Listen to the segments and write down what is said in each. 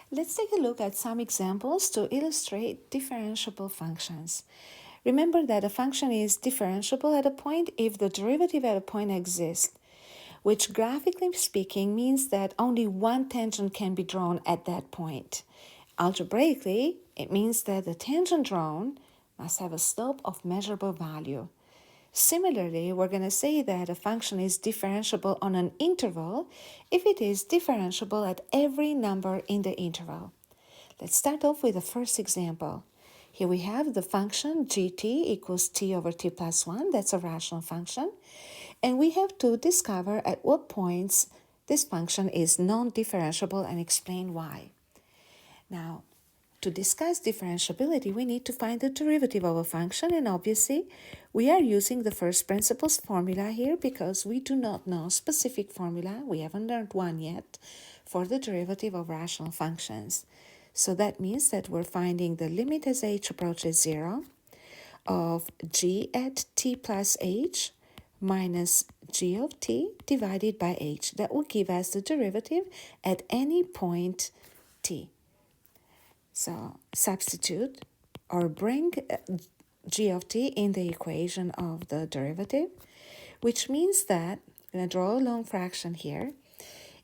Let's take a look at some examples to illustrate differentiable functions. Remember that a function is differentiable at a point if the derivative at a point exists, which graphically speaking means that only one tangent can be drawn at that point. Algebraically, it means that the tangent drawn must have a slope of measurable value. Similarly, we're going to say that a function is differentiable on an interval if it is differentiable at every number in the interval. Let's start off with the first example. Here we have the function gt equals t over t plus 1. That's a rational function. And we have to discover at what points this function is non-differentiable and explain why. Now, to discuss differentiability, we need to find the derivative of a function, and obviously, we are using the first principles formula here because we do not know specific formula, we haven't learned one yet, for the derivative of rational functions. So that means that we're finding the limit as h approaches 0 of g at t plus h minus g of t divided by h. That will give us the derivative at any point t. So substitute or bring g of t in the equation of the derivative, which means that I'm going to draw a long fraction here.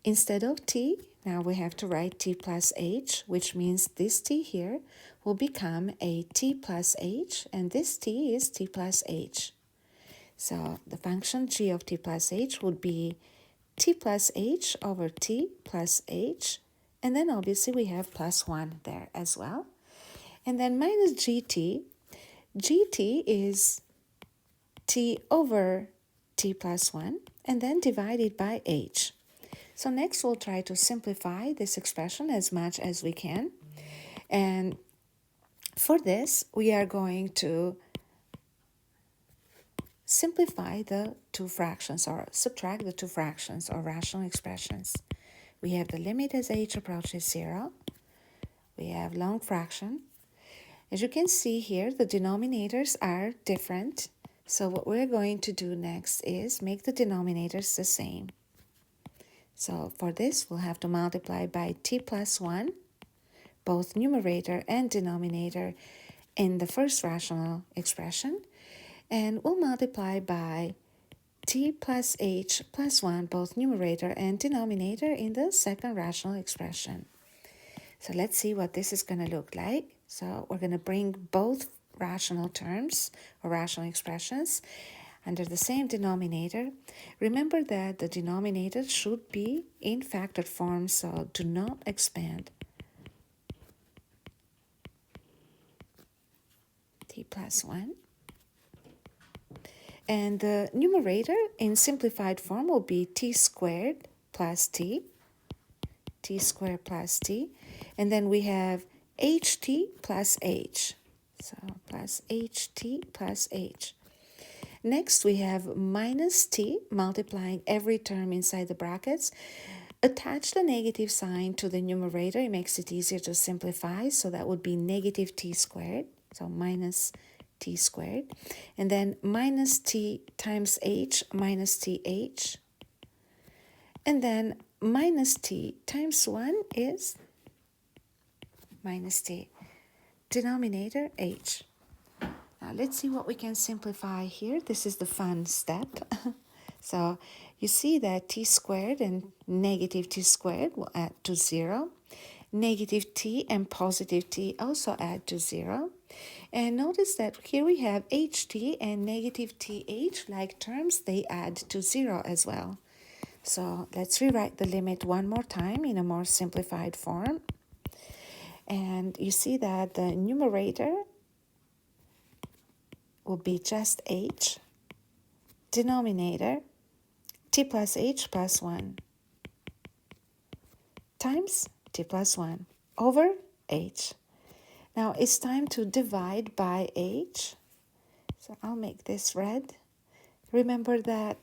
Instead of t, now we have to write t plus h, which means this t here will become a t plus h, and this t is t plus h. So the function g of t plus h would be t plus h over t plus h, and then obviously we have plus 1 there as well. And then minus gt. Gt is t over t plus 1, and then divided by h. So next we'll try to simplify this expression as much as we can. And for this, we are going to simplify the two fractions or subtract the two fractions or rational expressions. We have the limit as h approaches 0. We have long fraction. As you can see here, the denominators are different. So what we're going to do next is make the denominators the same. So for this, we'll have to multiply by t plus 1, both numerator and denominator in the first rational expression. And we'll multiply by t plus h plus 1, both numerator and denominator in the second rational expression. So let's see what this is going to look like. So we're going to bring both rational terms or rational expressions under the same denominator. Remember that the denominator should be in factored form, so do not expand. T plus 1. And the numerator in simplified form will be t squared plus t squared plus t. And then we have ht plus h. So plus ht plus h. Next, we have minus t, multiplying every term inside the brackets. Attach the negative sign to the numerator. It makes it easier to simplify. So that would be negative t squared. So minus t squared. And then minus t times h minus th. And then minus t times 1 is minus t. Denominator h. Now let's see what we can simplify here. This is the fun step. So you see that t squared and negative t squared will add to 0. Negative t and positive t also add to 0. And notice that here we have ht and negative th, like terms, they add to 0 as well. So let's rewrite the limit one more time in a more simplified form. And you see that the numerator will be just h, denominator t plus h plus 1 times t plus 1 over h. Now it's time to divide by h. So I'll make this red. Remember that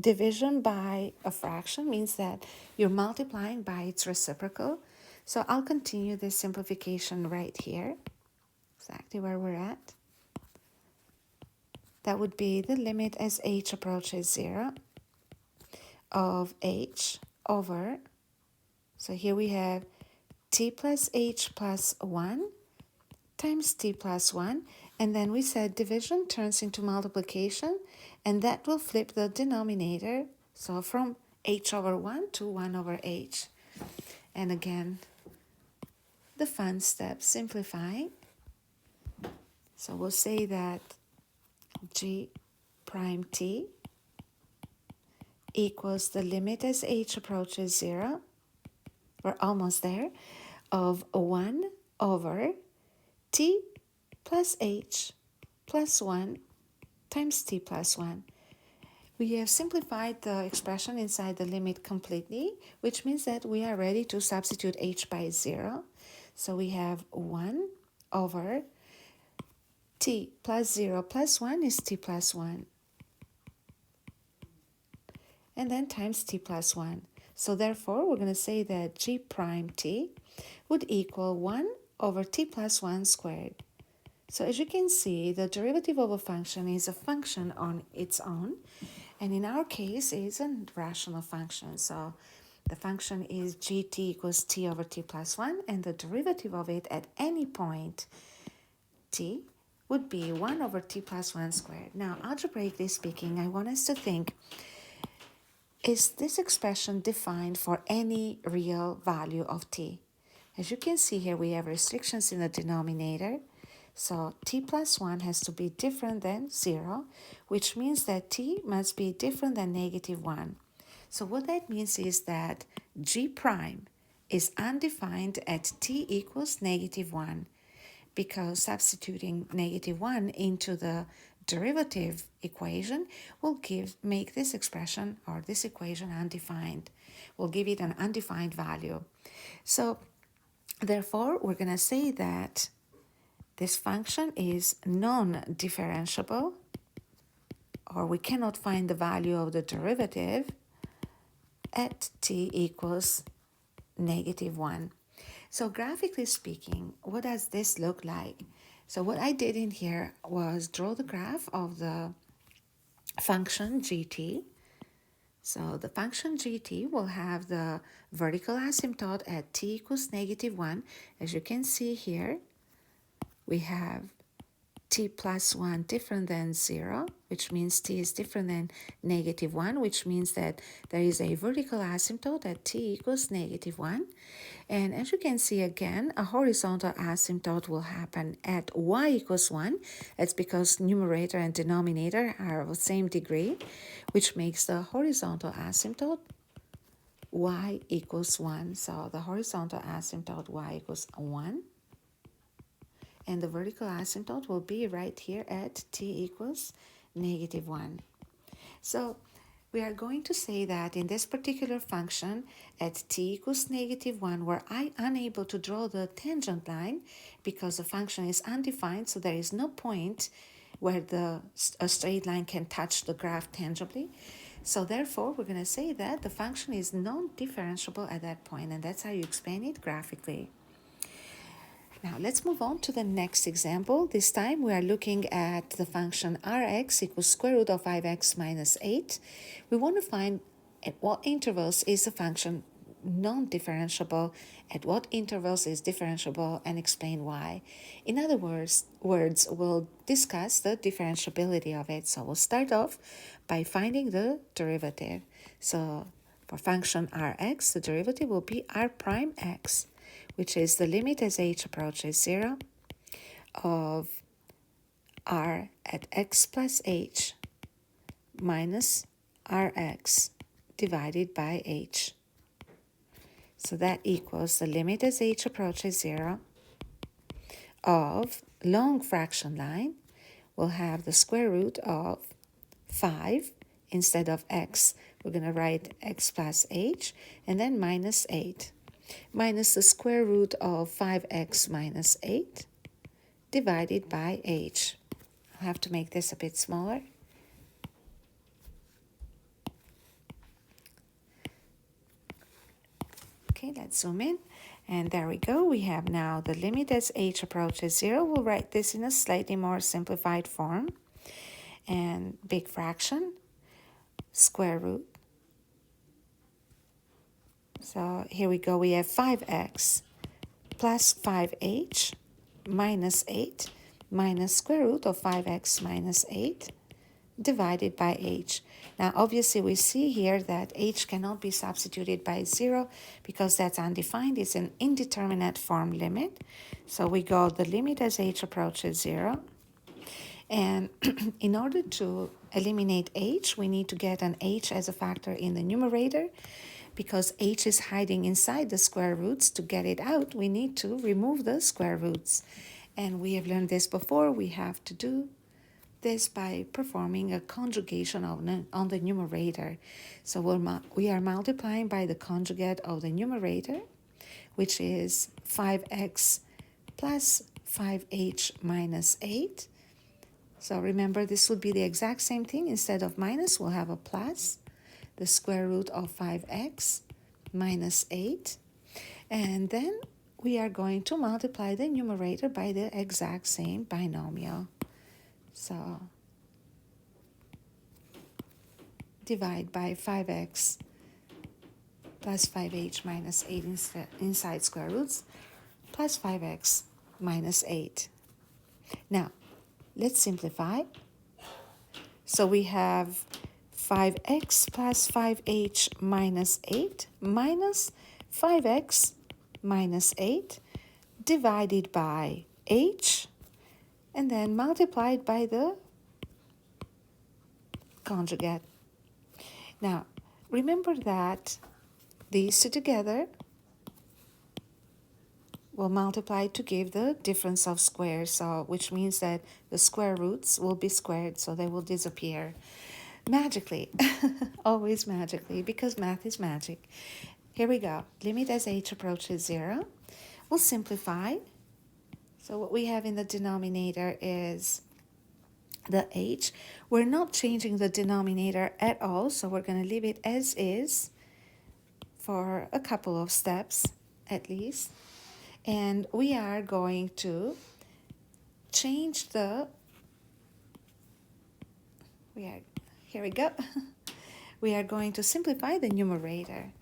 division by a fraction means that you're multiplying by its reciprocal. So I'll continue this simplification right here, exactly where we're at. That would be the limit as h approaches 0 of h over, so here we have t plus h plus 1 times t plus 1, and then we said division turns into multiplication, and that will flip the denominator, so from h over 1 to 1 over h. And again, the fun step, simplifying. So we'll say that g prime t equals the limit as h approaches 0, we're almost there, of 1 over t plus h plus 1 times t plus 1. We have simplified the expression inside the limit completely, which means that we are ready to substitute h by 0. So we have 1 over t plus 0 plus 1 is t plus 1. And then times t plus 1. So therefore, we're going to say that g prime t would equal 1 over t plus 1 squared. So as you can see, the derivative of a function is a function on its own, and in our case, it's a rational function. So the function is gt equals t over t plus 1, and the derivative of it at any point t would be 1 over t plus 1 squared. Now, algebraically speaking, I want us to think, is this expression defined for any real value of t? As you can see here, we have restrictions in the denominator. So t plus 1 has to be different than 0, which means that t must be different than negative 1. So what that means is that g prime is undefined at t equals negative 1, because substituting negative 1 into the derivative equation will make this expression or this equation undefined. We'll give it an undefined value. So therefore, we're going to say that this function is non-differentiable, or we cannot find the value of the derivative at t equals negative 1. So graphically speaking, what does this look like? So what I did in here was draw the graph of the function gt. So the function gt will have the vertical asymptote at t equals negative 1. As you can see here, we have t plus 1 different than 0, which means t is different than negative 1, which means that there is a vertical asymptote at t equals negative 1. And as you can see again, a horizontal asymptote will happen at y equals 1. That's because numerator and denominator are of the same degree, which makes the horizontal asymptote y equals 1. So the horizontal asymptote y equals 1. And the vertical asymptote will be right here at t equals negative 1. So we are going to say that in this particular function at t equals negative 1, where I unable to draw the tangent line because the function is undefined, so there is no point where a straight line can touch the graph tangibly. So therefore, we're going to say that the function is non-differentiable at that point, and that's how you explain it graphically. Now let's move on to the next example. This time we are looking at the function rx equals square root of 5x minus 8. We want to find at what intervals is the function non-differentiable, at what intervals is differentiable, and explain why. In other words, we'll discuss the differentiability of it. So we'll start off by finding the derivative. So for function rx, the derivative will be r prime x, which is the limit as h approaches 0 of r at x plus h minus rx divided by h. So that equals the limit as h approaches 0 of long fraction line. We'll have the square root of 5 instead of x. We're going to write x plus h, and then minus 8. Minus the square root of 5x minus 8 divided by h. I'll have to make this a bit smaller. Okay, let's zoom in. And there we go. We have now the limit as h approaches 0. We'll write this in a slightly more simplified form. And big fraction, square root. So here we go. We have 5x plus 5h minus 8 minus square root of 5x minus 8 divided by h. Now, obviously, we see here that h cannot be substituted by 0 because that's undefined. It's an indeterminate form limit. So we go the limit as h approaches 0. And in order to eliminate h, we need to get an h as a factor in the numerator. Because h is hiding inside the square roots, to get it out, we need to remove the square roots. And we have learned this before. We have to do this by performing a conjugation on the numerator. So we are multiplying by the conjugate of the numerator, which is 5x plus 5h minus 8. So remember, this would be the exact same thing. Instead of minus, we'll have a plus, the square root of 5x minus 8. And then we are going to multiply the numerator by the exact same binomial. So divide by 5x plus 5h minus 8 inside square roots plus 5x minus 8. Now, let's simplify. So we have 5x plus 5h minus 8 minus 5x minus 8 divided by h, and then multiplied by the conjugate. Now, remember that these two together will multiply to give the difference of squares, so which means that the square roots will be squared, so they will disappear magically. Always magically, because math is magic. Here we go. Limit as h approaches 0. We'll simplify. So what we have in the denominator is the h. We're not changing the denominator at all, so we're going to leave it as is for a couple of steps at least. And we are going to change the, here we go. We are going to simplify the numerator.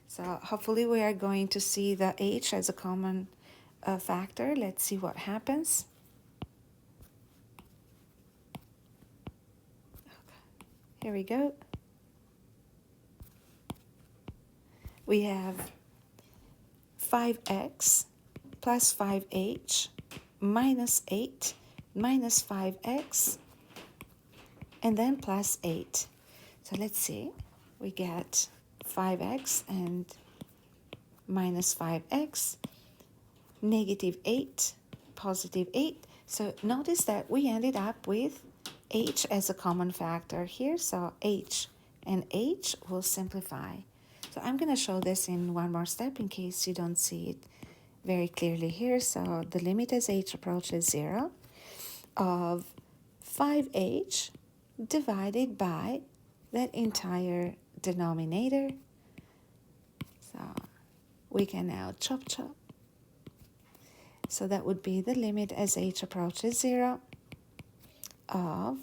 So hopefully we are going to see the h as a common factor. Let's see what happens. Here we go. We have 5x plus 5h minus 8 minus 5x and then plus 8. So let's see. We get 5x and minus 5x, negative 8, positive 8. So notice that we ended up with h as a common factor here. So h and h will simplify. So I'm going to show this in one more step in case you don't see it very clearly here. So the limit as h approaches 0 of 5h divided by that entire denominator. So we can now chop. So that would be the limit as h approaches 0 of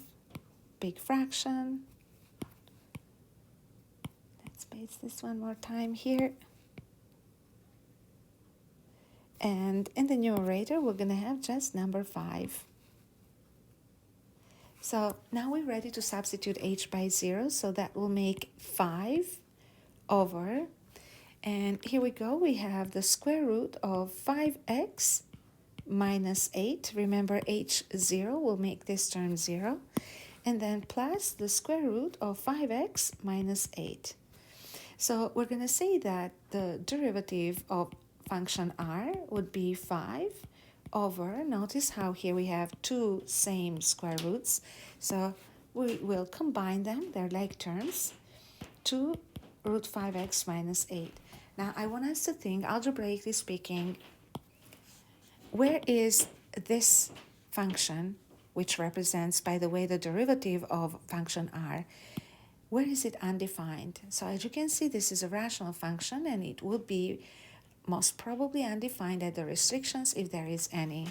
big fraction. Let's paste this one more time here. And in the numerator, we're going to have just number 5. So now we're ready to substitute h by 0. So that will make 5 over. And here we go. We have the square root of 5x minus 8. Remember, h0 will make this term 0. And then plus the square root of 5x minus 8. So we're going to say that the derivative of function r would be 5 over, notice how here we have two same square roots. So we will combine them, they're like terms, 2 root 5x minus 8. Now I want us to think, algebraically speaking, where is this function, which represents, by the way, the derivative of function r, where is it undefined? So as you can see, this is a rational function, and it will be most probably undefined at the restrictions, if there is any.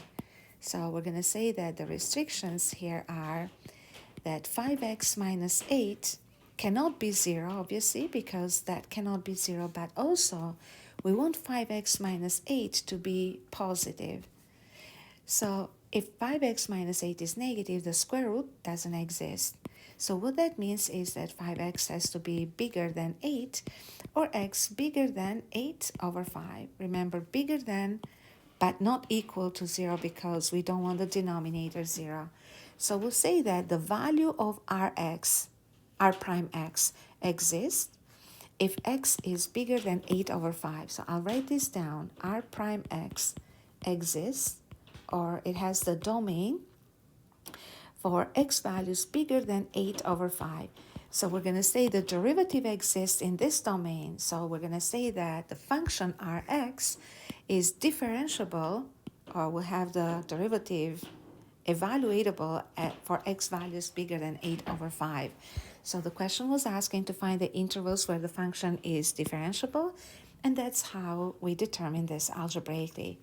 So we're going to say that the restrictions here are that 5x minus 8 cannot be 0, obviously, because that cannot be 0, but also We want 5x minus 8 to be positive. So if 5x minus 8 is negative, the square root doesn't exist. So what that means is that 5x has to be bigger than 8 or x bigger than 8 over 5. Remember, bigger than but not equal to 0 because we don't want the denominator 0. So we'll say that the value of Rx, R prime x, exists if x is bigger than 8 over 5. So I'll write this down. R prime x exists, or it has the domain for x values bigger than 8 over 5. So we're going to say the derivative exists in this domain. So we're going to say that the function Rx is differentiable, or will have the derivative evaluatable for x values bigger than 8 over 5. So the question was asking to find the intervals where the function is differentiable, and that's how we determine this algebraically.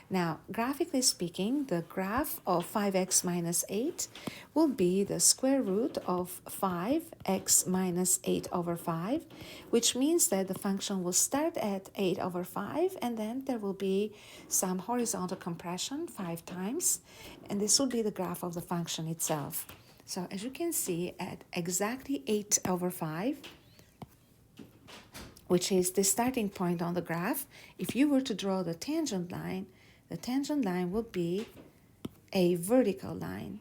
Now, graphically speaking, the graph of 5x minus 8 will be the square root of 5x minus 8 over 5, which means that the function will start at 8 over 5, and then there will be some horizontal compression 5 times, and this will be the graph of the function itself. So as you can see, at exactly 8 over 5, which is the starting point on the graph, if you were to draw the tangent line would be a vertical line.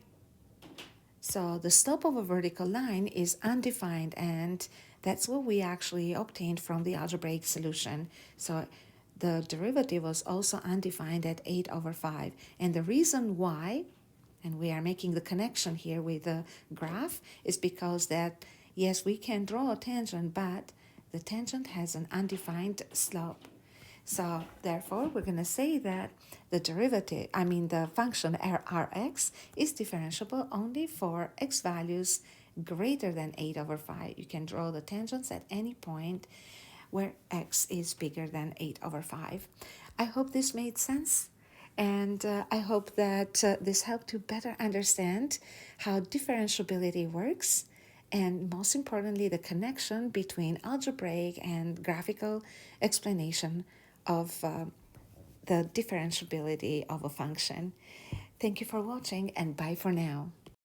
So the slope of a vertical line is undefined, and that's what we actually obtained from the algebraic solution. So the derivative was also undefined at 8 over 5. And the reason why, and we are making the connection here with the graph, is because that, yes, we can draw a tangent, but the tangent has an undefined slope. So therefore, we're going to say that the function Rx is differentiable only for x values greater than 8 over 5. You can draw the tangents at any point where x is bigger than 8 over 5. I hope this made sense, and I hope that this helped you better understand how differentiability works, and most importantly, the connection between algebraic and graphical explanation of the differentiability of a function. Thank you for watching, and bye for now.